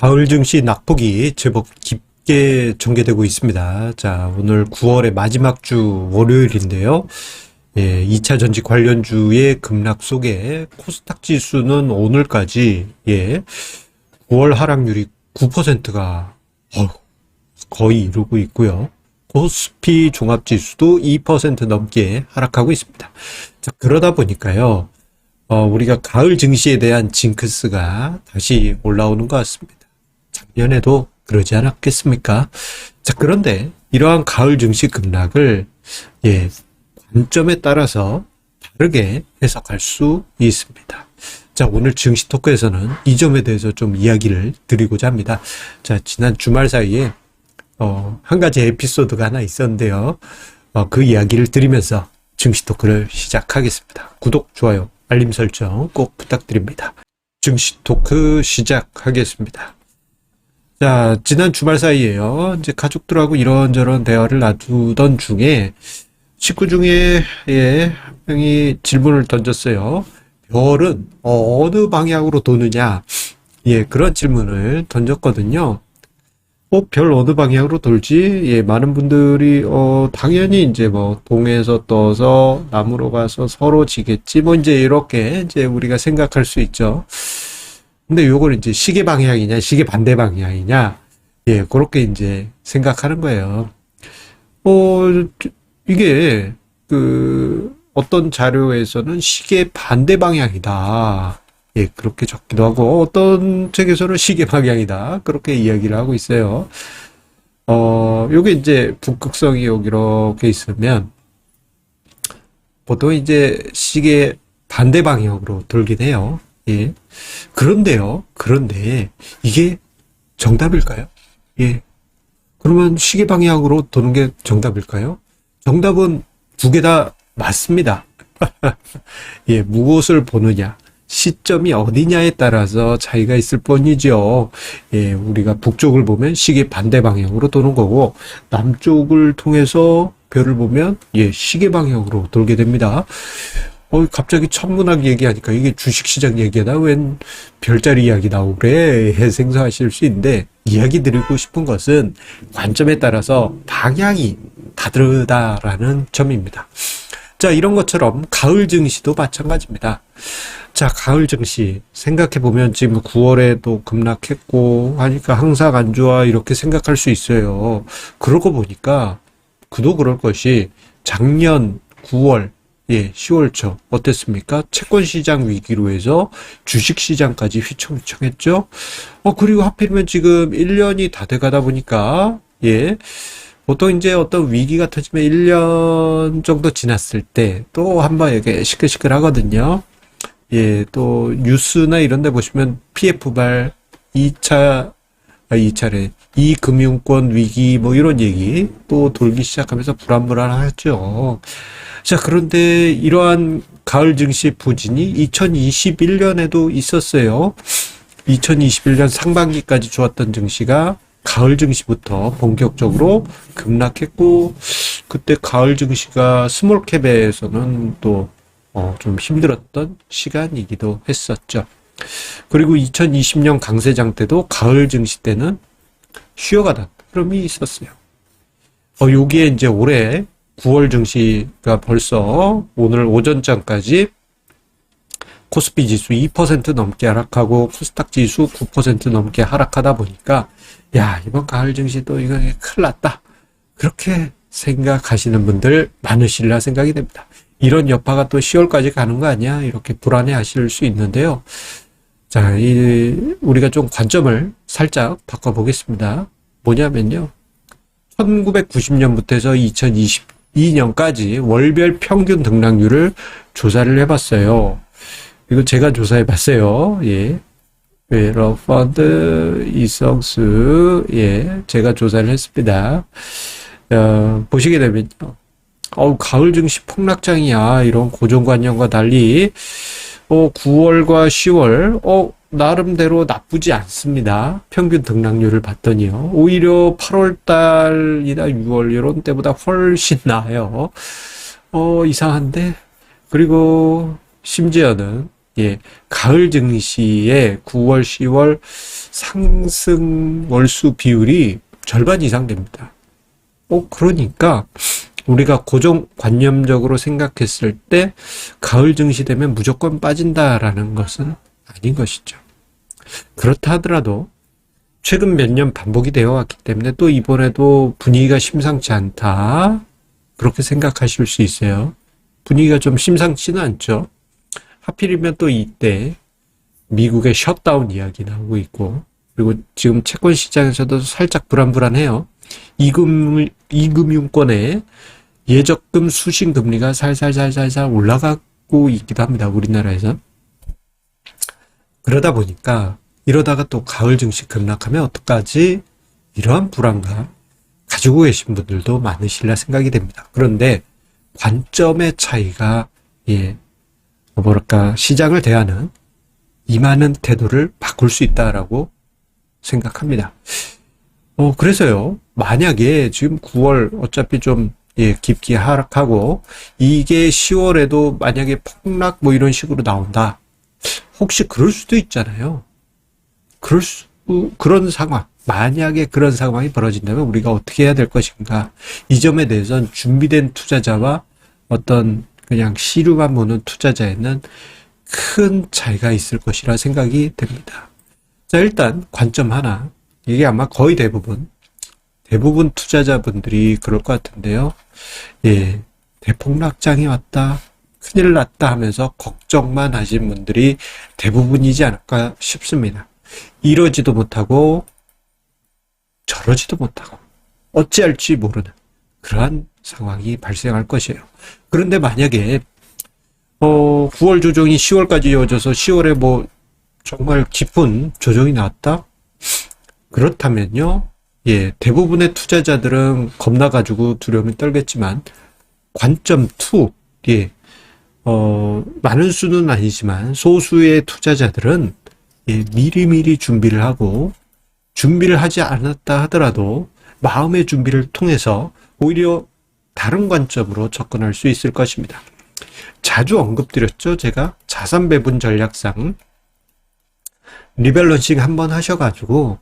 가을 증시 낙폭이 제법 깊게 전개되고 있습니다. 자, 오늘 9월의 마지막 주 월요일인데요. 2차 전지 관련주의 급락 속에 코스닥 지수는 오늘까지 9월 하락률이 9%가 거의 이루고 있고요. 코스피 종합지수도 2% 넘게 하락하고 있습니다. 자, 그러다 보니까요. 우리가 가을 증시에 대한 징크스가 다시 올라오는 것 같습니다. 작년에도 그러지 않았겠습니까? 자, 그런데 이러한 가을 증시 급락을 관점에 따라서 다르게 해석할 수 있습니다. 자, 오늘 증시 토크에서는 이 점에 대해서 좀 이야기를 드리고자 합니다. 자, 지난 주말 사이에 한 가지 에피소드가 하나 있었는데요. 그 이야기를 드리면서 증시 토크를 시작하겠습니다. 구독, 좋아요, 알림 설정 꼭 부탁드립니다. 증시 토크 시작하겠습니다. 자, 지난 주말 사이에요. 이제 가족들하고 이런저런 대화를 나누던 중에 식구 중에 한 명이 질문을 던졌어요. 별은 어느 방향으로 도느냐? 그런 질문을 던졌거든요. 별 어느 방향으로 돌지? 많은 분들이 당연히 이제 동에서 떠서 남으로 가서 서로 지겠지. 이제 이렇게 이제 우리가 생각할 수 있죠. 근데 요걸 이제 시계 방향이냐, 시계 반대 방향이냐, 그렇게 이제 생각하는 거예요. 이게 어떤 자료에서는 시계 반대 방향이다. 그렇게 적기도 하고, 어떤 책에서는 시계 방향이다. 그렇게 이야기를 하고 있어요. 요게 이제 북극성이 여기 이렇게 있으면, 보통 이제 시계 반대 방향으로 돌긴 해요. 그런데 이게 정답일까요? 그러면 시계 방향으로 도는 게 정답일까요? 정답은 두 개 다 맞습니다. 무엇을 보느냐, 시점이 어디냐에 따라서 차이가 있을 뿐이죠. 우리가 북쪽을 보면 시계 반대 방향으로 도는 거고, 남쪽을 통해서 별을 보면 시계 방향으로 돌게 됩니다. 갑자기 천문학 얘기하니까 이게 주식시장 얘기하다 웬 별자리 이야기 나오래 생소하실 수 있는데, 이야기 드리고 싶은 것은 관점에 따라서 방향이 다르다라는 점입니다. 자, 이런 것처럼 가을 증시도 마찬가지입니다. 자, 가을 증시 생각해보면 지금 9월에도 급락했고 하니까 항상 안 좋아 이렇게 생각할 수 있어요. 그러고 보니까 그도 그럴 것이 작년 9월 10월 초 어땠습니까? 채권시장 위기로 해서 주식시장까지 휘청휘청했죠. 그리고 하필이면 지금 1년이 다 돼가다 보니까 보통 이제 어떤 위기가 터지면 1년 정도 지났을 때 또 한번 이렇게 시끌시끌하거든요. 또 뉴스나 이런 데 보시면 PF발 2차래. 이 금융권 위기 이런 얘기 또 돌기 시작하면서 불안불안하죠. 자, 그런데 이러한 가을 증시 부진이 2021년에도 있었어요. 2021년 상반기까지 좋았던 증시가 가을 증시부터 본격적으로 급락했고, 그때 가을 증시가 스몰캡에서는 또 좀 힘들었던 시간이기도 했었죠. 그리고 2020년 강세장 때도 가을 증시 때는 쉬어가던 흐름이 있었어요. 여기에 이제 올해 9월 증시가 벌써 오늘 오전장까지 코스피 지수 2% 넘게 하락하고 코스닥 지수 9% 넘게 하락하다 보니까 이번 가을 증시도 이거 큰일 났다. 그렇게 생각하시는 분들 많으시리라 생각이 됩니다. 이런 여파가 또 10월까지 가는 거 아니야? 이렇게 불안해 하실 수 있는데요. 자, 우리가 좀 관점을 살짝 바꿔보겠습니다. 뭐냐면요. 1990년부터 해서 2022년까지 월별 평균 등락률을 조사를 해봤어요. 이거 제가 조사해봤어요. 러펀드 이성수, 제가 조사를 했습니다. 보시게 되면요. 가을 증시 폭락장이야. 이런 고정관념과 달리, 9월과 10월, 나름대로 나쁘지 않습니다. 평균 등락률을 봤더니요. 오히려 8월달이나 6월 이런 때보다 훨씬 나아요. 이상한데? 그리고 심지어는 예, 가을 증시의 9월, 10월 상승 월수 비율이 절반 이상 됩니다. 그러니까 우리가 고정관념적으로 생각했을 때 가을 증시 되면 무조건 빠진다라는 것은 아닌 것이죠. 그렇다 하더라도 최근 몇 년 반복이 되어 왔기 때문에 또 이번에도 분위기가 심상치 않다. 그렇게 생각하실 수 있어요. 분위기가 좀 심상치는 않죠. 하필이면 또 이때 미국의 셧다운 이야기 나오고 있고, 그리고 지금 채권 시장에서도 살짝 불안불안해요. 이금융권의 예적금 수신 금리가 살살살살살 올라가고 있기도 합니다. 우리나라에서. 그러다 보니까 이러다가 또 가을 증시 급락하면 어떡하지? 이러한 불안감 가지고 계신 분들도 많으실라 생각이 됩니다. 그런데 관점의 차이가 시장을 대하는 임하는 태도를 바꿀 수 있다라고 생각합니다. 그래서요, 만약에 지금 9월 어차피 좀 깊게 하락하고 이게 10월에도 만약에 폭락 뭐 이런 식으로 나온다. 혹시 그럴 수도 있잖아요. 그런 상황, 만약에 그런 상황이 벌어진다면 우리가 어떻게 해야 될 것인가. 이 점에 대해서는 준비된 투자자와 어떤 그냥 시류만 보는 투자자에는 큰 차이가 있을 것이라 생각이 됩니다. 자, 일단 관점 하나. 이게 아마 거의 대부분 투자자분들이 그럴 것 같은데요. 대폭락장이 왔다, 큰일 났다 하면서 걱정만 하신 분들이 대부분이지 않을까 싶습니다. 이러지도 못하고 저러지도 못하고 어찌할지 모르는 그러한 상황이 발생할 것이에요. 그런데 만약에 9월 조정이 10월까지 이어져서 10월에 뭐 정말 깊은 조정이 나왔다? 그렇다면요, 대부분의 투자자들은 겁나가지고 두려움이 떨겠지만, 관점 2, 많은 수는 아니지만, 소수의 투자자들은, 미리미리 준비를 하고, 준비를 하지 않았다 하더라도, 마음의 준비를 통해서, 오히려 다른 관점으로 접근할 수 있을 것입니다. 자주 언급드렸죠? 제가 자산 배분 전략상, 리밸런싱 한번 하셔가지고,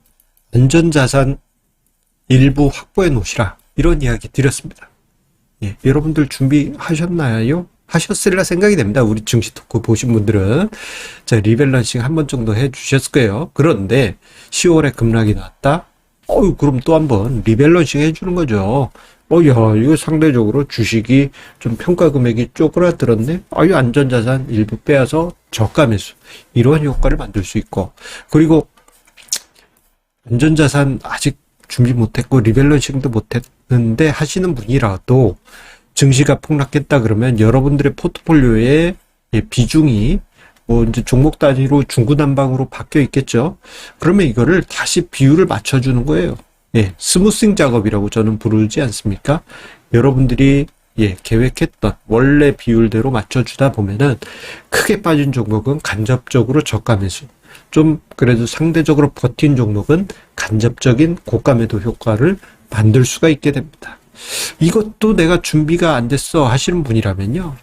안전자산 일부 확보해 놓으시라. 이런 이야기 드렸습니다. 여러분들 준비하셨나요? 하셨으리라 생각이 됩니다. 우리 증시 토크 보신 분들은. 자, 리밸런싱 한 번 정도 해 주셨을 거예요. 그런데 10월에 급락이 나왔다? 그럼 또 한번 리밸런싱 해 주는 거죠. 이거 상대적으로 주식이 좀 평가 금액이 쪼그라들었네? 이 안전자산 일부 빼앗아 저가 매수. 이러한 효과를 만들 수 있고. 그리고 안전자산 아직 준비 못했고 리밸런싱도 못했는데 하시는 분이라도 증시가 폭락했다 그러면 여러분들의 포트폴리오의 비중이 뭐 이제 종목 단위로 중구난방으로 바뀌어 있겠죠. 그러면 이거를 다시 비율을 맞춰주는 거예요. 스무싱 작업이라고 저는 부르지 않습니까? 여러분들이 계획했던 원래 비율대로 맞춰주다 보면은 크게 빠진 종목은 간접적으로 저가 매수, 좀 그래도 상대적으로 버틴 종목은 간접적인 고가 매도 효과를 만들 수가 있게 됩니다. 이것도 내가 준비가 안 됐어 하시는 분이라면요,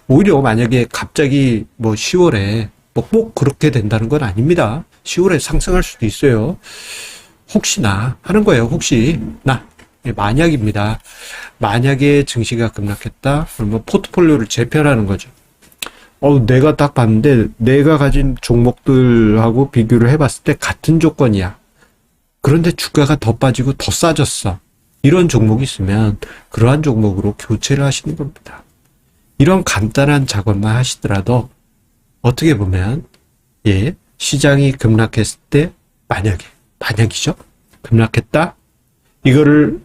오히려 만약에 갑자기 뭐 10월에 뭐 꼭 그렇게 된다는 건 아닙니다. 10월에 상승할 수도 있어요. 혹시나 하는 거예요. 혹시나. 만약입니다. 만약에 증시가 급락했다 그러면 포트폴리오를 재편하는 거죠. 내가 딱 봤는데 내가 가진 종목들하고 비교를 해봤을 때 같은 조건이야. 그런데 주가가 더 빠지고 더 싸졌어. 이런 종목이 있으면 그러한 종목으로 교체를 하시는 겁니다. 이런 간단한 작업만 하시더라도 어떻게 보면 시장이 급락했을 때 만약이죠. 급락했다. 이거를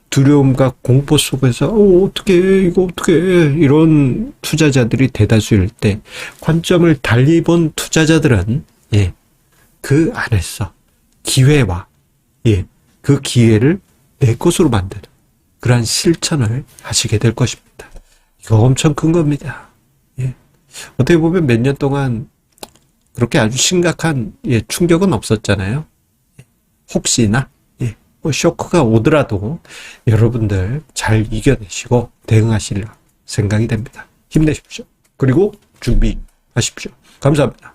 두려움과 공포 속에서 이거 어떻게 이런 투자자들이 대다수일 때 관점을 달리 본 투자자들은 그 안에서 기회와 그 기회를 내 것으로 만드는 그러한 실천을 하시게 될 것입니다. 이거 엄청 큰 겁니다. 어떻게 보면 몇 년 동안 그렇게 아주 심각한 충격은 없었잖아요. 혹시나 쇼크가 오더라도 여러분들 잘 이겨내시고 대응하실 생각이 됩니다. 힘내십시오. 그리고 준비 하십시오. 감사합니다.